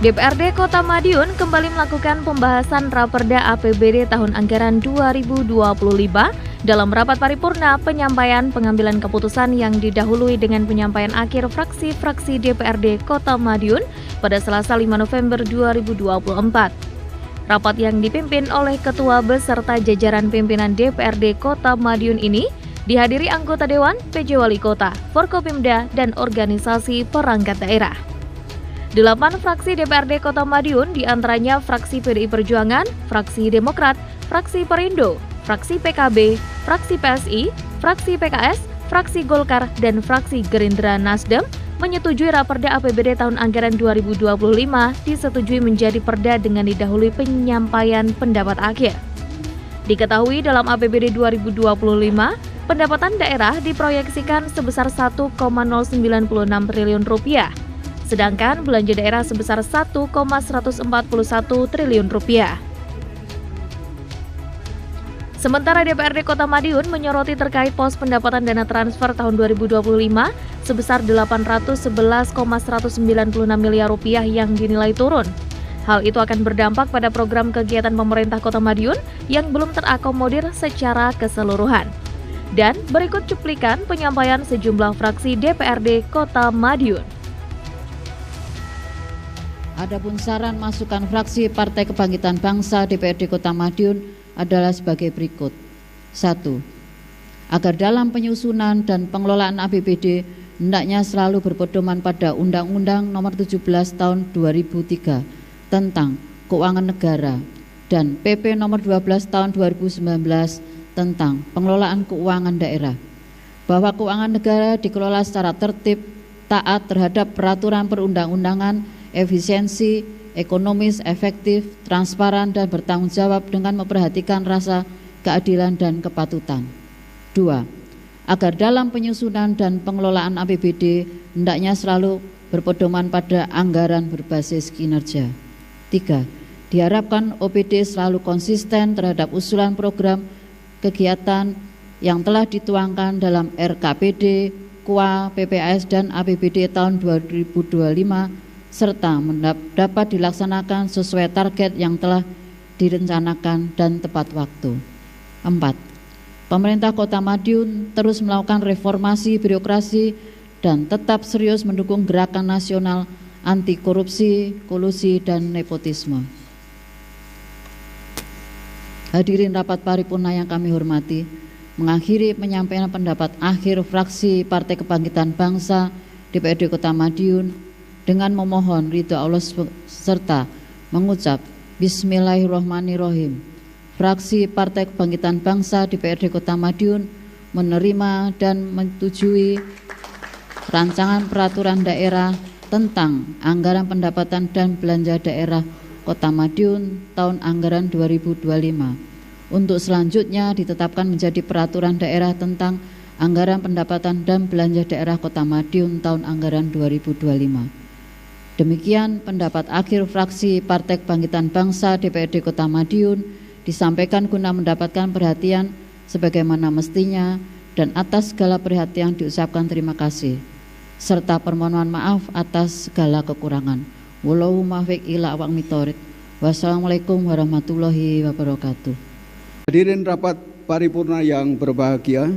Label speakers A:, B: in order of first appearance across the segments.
A: DPRD Kota Madiun kembali melakukan pembahasan Raperda APBD tahun anggaran 2025 dalam rapat paripurna penyampaian pengambilan keputusan yang didahului dengan penyampaian akhir fraksi-fraksi DPRD Kota Madiun pada Selasa 5 November 2024. Rapat yang dipimpin oleh Ketua beserta jajaran pimpinan DPRD Kota Madiun ini dihadiri anggota Dewan, PJ Wali Kota, Forkopimda, dan organisasi perangkat daerah. 8 fraksi DPRD Kota Madiun diantaranya fraksi PDI Perjuangan, fraksi Demokrat, fraksi Perindo, fraksi PKB, fraksi PSI, fraksi PKS, fraksi Golkar, dan fraksi Gerindra Nasdem menyetujui Raperda APBD tahun anggaran 2025 disetujui menjadi perda dengan didahului penyampaian pendapat akhir. Diketahui dalam APBD 2025, pendapatan daerah diproyeksikan sebesar 1,096 triliun rupiah. Sedangkan belanja daerah sebesar 1,141 triliun rupiah. Sementara DPRD Kota Madiun menyoroti terkait pos pendapatan dana transfer tahun 2025 sebesar 811,196 miliar rupiah yang dinilai turun. Hal itu akan berdampak pada program kegiatan pemerintah Kota Madiun yang belum terakomodir secara keseluruhan. Dan berikut cuplikan penyampaian sejumlah fraksi DPRD Kota Madiun.
B: Adapun saran masukan fraksi Partai Kebangkitan Bangsa DPRD Kota Madiun adalah sebagai berikut. 1. Agar dalam penyusunan dan pengelolaan APBD hendaknya selalu berpedoman pada Undang-Undang Nomor 17 Tahun 2003 tentang Keuangan Negara dan PP Nomor 12 Tahun 2019 tentang Pengelolaan Keuangan Daerah, bahwa keuangan negara dikelola secara tertib, taat terhadap peraturan perundang-undangan, efisiensi, ekonomis, efektif, transparan, dan bertanggung jawab dengan memperhatikan rasa keadilan dan kepatutan. 2. Agar dalam penyusunan dan pengelolaan APBD hendaknya selalu berpedoman pada anggaran berbasis kinerja. 3. Diharapkan OPD selalu konsisten terhadap usulan program kegiatan yang telah dituangkan dalam RKPD, KUA, PPAS, dan APBD tahun 2025 serta dapat dilaksanakan sesuai target yang telah direncanakan dan tepat waktu. 4. Pemerintah Kota Madiun terus melakukan reformasi birokrasi dan tetap serius mendukung gerakan nasional anti korupsi, kolusi, dan nepotisme. Hadirin rapat paripurna yang kami hormati, mengakhiri penyampaian pendapat akhir fraksi Partai Kebangkitan Bangsa DPRD Kota Madiun dengan memohon ridho Allah serta mengucap Bismillahirrahmanirrahim. Fraksi Partai Kebangkitan Bangsa DPRD Kota Madiun menerima dan menyetujui rancangan peraturan daerah tentang anggaran pendapatan dan belanja daerah Kota Madiun tahun anggaran 2025. Untuk selanjutnya ditetapkan menjadi peraturan daerah tentang anggaran pendapatan dan belanja daerah Kota Madiun tahun anggaran 2025. Demikian pendapat akhir fraksi Partai Kebangkitan Bangsa DPRD Kota Madiun disampaikan guna mendapatkan perhatian sebagaimana mestinya dan atas segala perhatian diucapkan terima kasih serta permohonan maaf atas segala kekurangan. Wallahu muwaffiq ila aqwamit thoriq. Wassalamualaikum warahmatullahi wabarakatuh.
C: Hadirin rapat paripurna yang berbahagia,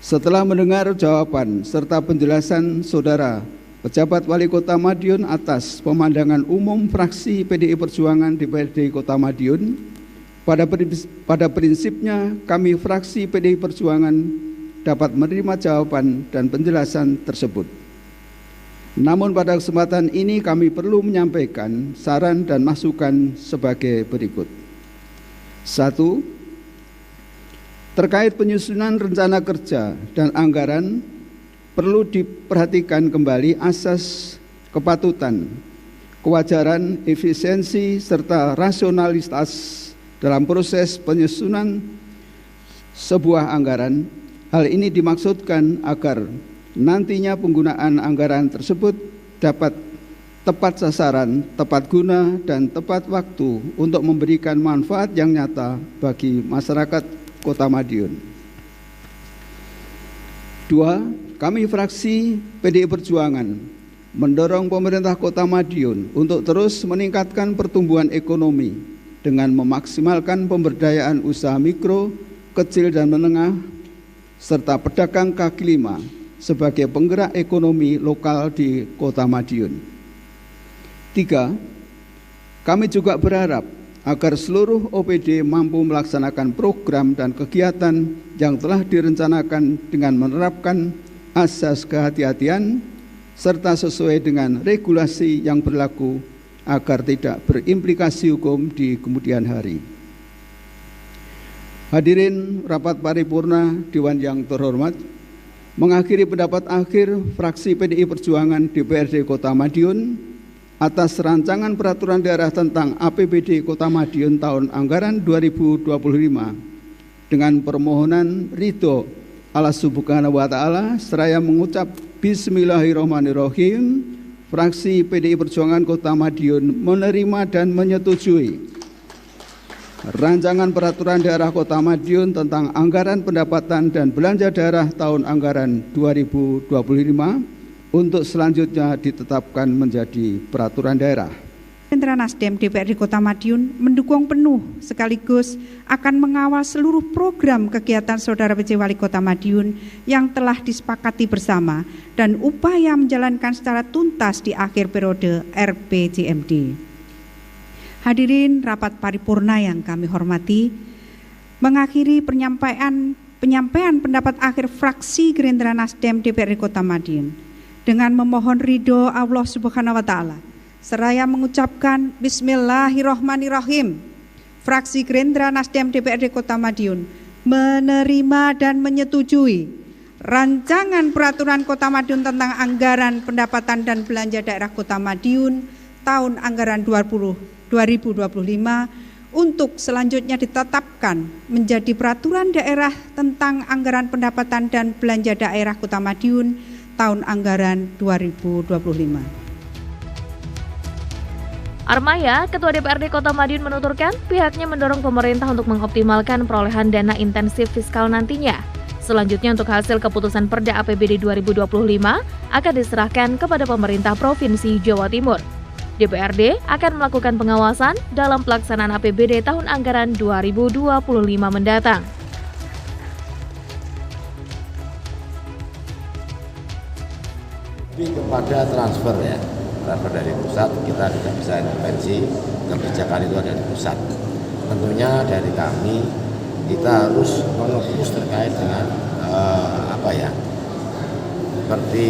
C: setelah mendengar jawaban serta penjelasan saudara Pejabat Wali Kota Madiun atas pemandangan umum fraksi PDI Perjuangan DPRD Kota Madiun, pada prinsipnya kami fraksi PDI Perjuangan dapat menerima jawaban dan penjelasan tersebut. Namun pada kesempatan ini kami perlu menyampaikan saran dan masukan sebagai berikut. 1. Terkait penyusunan rencana kerja dan anggaran, perlu diperhatikan kembali asas kepatutan, kewajaran, efisiensi, serta rasionalitas dalam proses penyusunan sebuah anggaran. Hal ini dimaksudkan agar nantinya penggunaan anggaran tersebut dapat tepat sasaran, tepat guna, dan tepat waktu untuk memberikan manfaat yang nyata bagi masyarakat Kota Madiun. 2. Kami fraksi PDI Perjuangan mendorong pemerintah Kota Madiun untuk terus meningkatkan pertumbuhan ekonomi dengan memaksimalkan pemberdayaan usaha mikro, kecil dan menengah, serta pedagang kaki lima sebagai penggerak ekonomi lokal di Kota Madiun. 3. Kami juga berharap agar seluruh OPD mampu melaksanakan program dan kegiatan yang telah direncanakan dengan menerapkan asas kehati-hatian serta sesuai dengan regulasi yang berlaku agar tidak berimplikasi hukum di kemudian hari. Hadirin rapat paripurna Dewan yang terhormat, mengakhiri pendapat akhir fraksi PDI Perjuangan DPRD Kota Madiun atas rancangan peraturan daerah tentang APBD Kota Madiun tahun anggaran 2025 dengan permohonan ridho Allah Subhanahu wa Ta'ala, seraya mengucap Bismillahirrahmanirrahim. Fraksi PDI Perjuangan Kota Madiun menerima dan menyetujui rancangan peraturan daerah Kota Madiun tentang anggaran pendapatan dan belanja daerah tahun anggaran 2025 untuk selanjutnya ditetapkan menjadi peraturan daerah.
D: Gerindra Nasdem DPRD Kota Madiun mendukung penuh sekaligus akan mengawal seluruh program kegiatan Saudara PJ Wali Kota Madiun yang telah disepakati bersama dan upaya menjalankan secara tuntas di akhir periode RPJMD. Hadirin rapat paripurna yang kami hormati, mengakhiri penyampaian pendapat akhir fraksi Gerindra Nasdem DPRD Kota Madiun dengan memohon ridho Allah Subhanahu wa Ta'ala, seraya mengucapkan Bismillahirrahmanirrahim. Fraksi Gerindra Nasdem DPRD Kota Madiun menerima dan menyetujui rancangan peraturan Kota Madiun tentang anggaran pendapatan dan belanja daerah Kota Madiun tahun anggaran 2025 untuk selanjutnya ditetapkan menjadi peraturan daerah tentang anggaran pendapatan dan belanja daerah Kota Madiun tahun anggaran 2025.
A: Armaya, Ketua DPRD Kota Madiun menuturkan pihaknya mendorong pemerintah untuk mengoptimalkan perolehan dana intensif fiskal nantinya. Selanjutnya untuk hasil keputusan Perda APBD 2025 akan diserahkan kepada pemerintah Provinsi Jawa Timur. DPRD akan melakukan pengawasan dalam pelaksanaan APBD tahun anggaran 2025 mendatang.
E: Kepada transfer dari pusat, kita tidak bisa intervensi, kebijakan itu ada di pusat. Tentunya dari kami kita harus mengukus terkait dengan seperti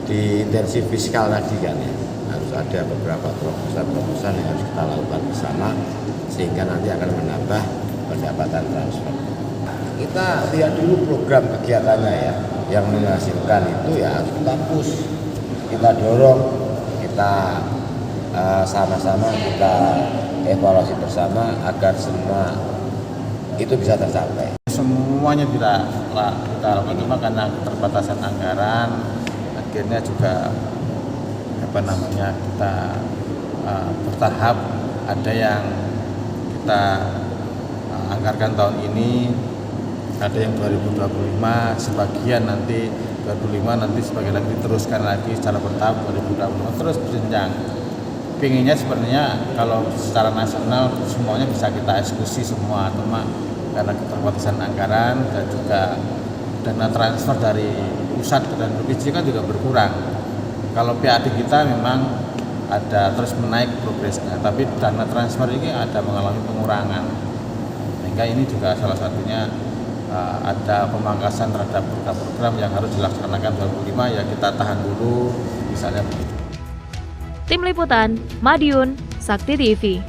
E: di intensif fiskal tadi kan ya, harus ada beberapa terobosan yang harus kita lakukan bersama sehingga nanti akan menambah pendapatan transfer. Kita lihat dulu program kegiatannya ya, yang menghasilkan itu ya harus kita push, kita dorong, kita sama-sama kita evaluasi bersama agar semua itu bisa tercapai.
F: Semuanya tidak kita lakukan, cuma karena keterbatasan anggaran akhirnya juga kita bertahap, ada yang kita anggarkan tahun ini, ada yang 2025, sebagian nanti 2025, nanti sebagian lagi diteruskan lagi secara bertahap 2025, terus berjenjang. Pinginnya sebenarnya kalau secara nasional semuanya bisa kita eksekusi semua, cuma karena keterbatasan anggaran dan juga dana transfer dari pusat dan provinsi kan juga berkurang. Kalau PAD kita memang ada terus menaik progresnya, tapi dana transfer ini ada mengalami pengurangan, sehingga ini juga salah satunya ada pemangkasan terhadap program-program yang harus dilaksanakan 2025, ya kita tahan dulu misalnya begitu.
A: Tim Liputan, Madiun, Sakti TV.